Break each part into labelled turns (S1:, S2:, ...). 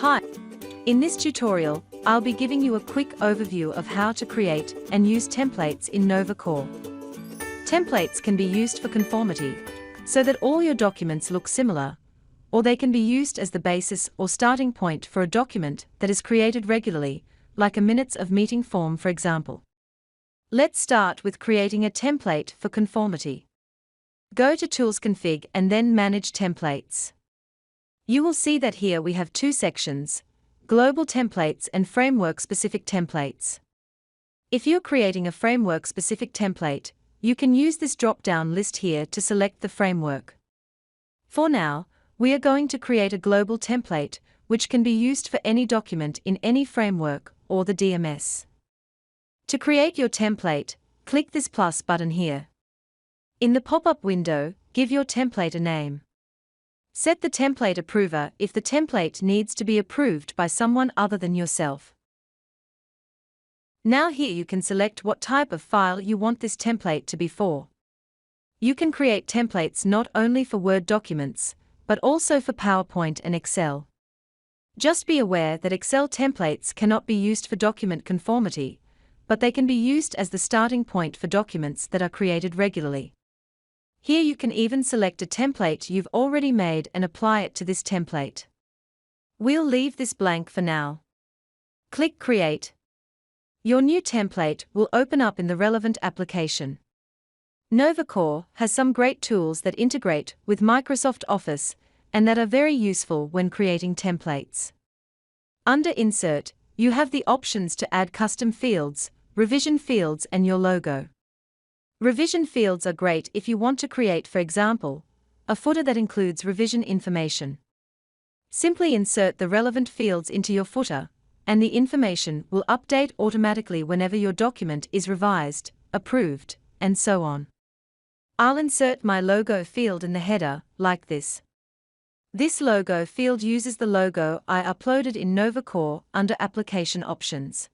S1: Hi! In this tutorial, I'll be giving you a quick overview of how to create and use templates in NovaCore. Templates can be used for conformity, so that all your documents look similar, or they can be used as the basis or starting point for a document that is created regularly, like a minutes of meeting form for example. Let's start with creating a template for conformity. Go to Tools Config and then Manage Templates. You will see that here we have two sections: Global Templates and Framework-Specific Templates. If you're creating a framework-specific template, you can use this drop-down list here to select the framework. For now, we are going to create a global template, which can be used for any document in any framework or the DMS. To create your template, click this plus button here. In the pop-up window, give your template a name. Set the template approver if the template needs to be approved by someone other than yourself. Now here you can select what type of file you want this template to be for. You can create templates not only for Word documents, but also for PowerPoint and Excel. Just be aware that Excel templates cannot be used for document conformity, but they can be used as the starting point for documents that are created regularly. Here you can even select a template you've already made and apply it to this template. We'll leave this blank for now. Click Create. Your new template will open up in the relevant application. NovaCore has some great tools that integrate with Microsoft Office and that are very useful when creating templates. Under Insert, you have the options to add custom fields, revision fields and your logo. Revision fields are great if you want to create, for example, a footer that includes revision information. Simply insert the relevant fields into your footer, and the information will update automatically whenever your document is revised, approved, and so on. I'll insert my logo field in the header, like this. This logo field uses the logo I uploaded in NovaCore under Application Options.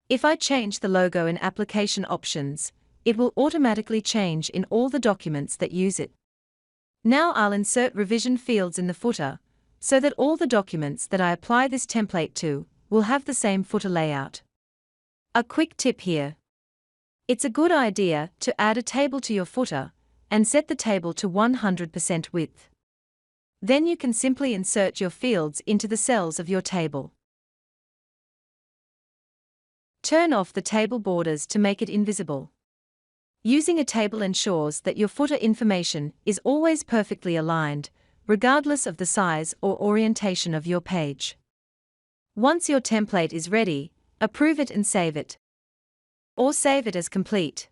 S1: If I change the logo in Application Options, it will automatically change in all the documents that use it. Now I'll insert revision fields in the footer, so that all the documents that I apply this template to will have the same footer layout. A quick tip here. It's a good idea to add a table to your footer, and set the table to 100% width. Then you can simply insert your fields into the cells of your table. Turn off the table borders to make it invisible. Using a table ensures that your footer information is always perfectly aligned, regardless of the size or orientation of your page. Once your template is ready, approve it and save it. Or save it as complete.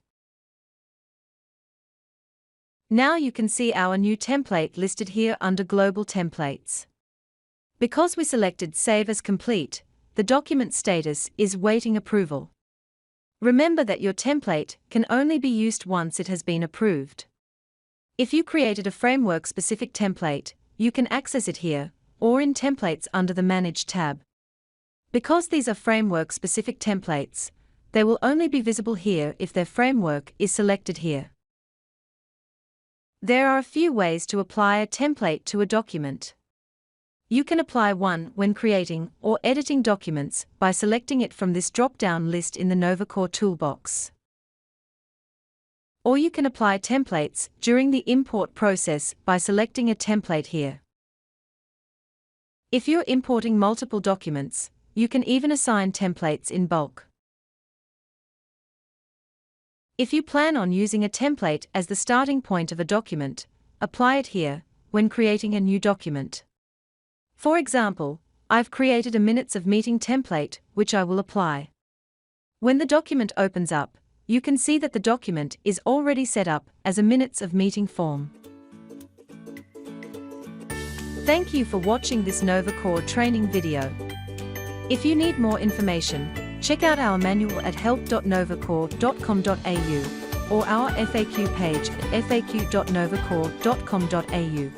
S1: Now you can see our new template listed here under Global Templates. Because we selected Save as Complete, the document status is Waiting Approval. Remember that your template can only be used once it has been approved. If you created a framework-specific template, you can access it here, or in Templates under the Manage tab. Because these are framework-specific templates, they will only be visible here if their framework is selected here. There are a few ways to apply a template to a document. You can apply one when creating or editing documents by selecting it from this drop-down list in the NovaCore toolbox. Or you can apply templates during the import process by selecting a template here. If you're importing multiple documents, you can even assign templates in bulk. If you plan on using a template as the starting point of a document, apply it here when creating a new document. For example, I've created a minutes of meeting template, which I will apply. When the document opens up, you can see that the document is already set up as a minutes of meeting form. Thank you for watching this NovaCore training video. If you need more information, check out our manual at help.novacore.com.au or our FAQ page at faq.novacore.com.au.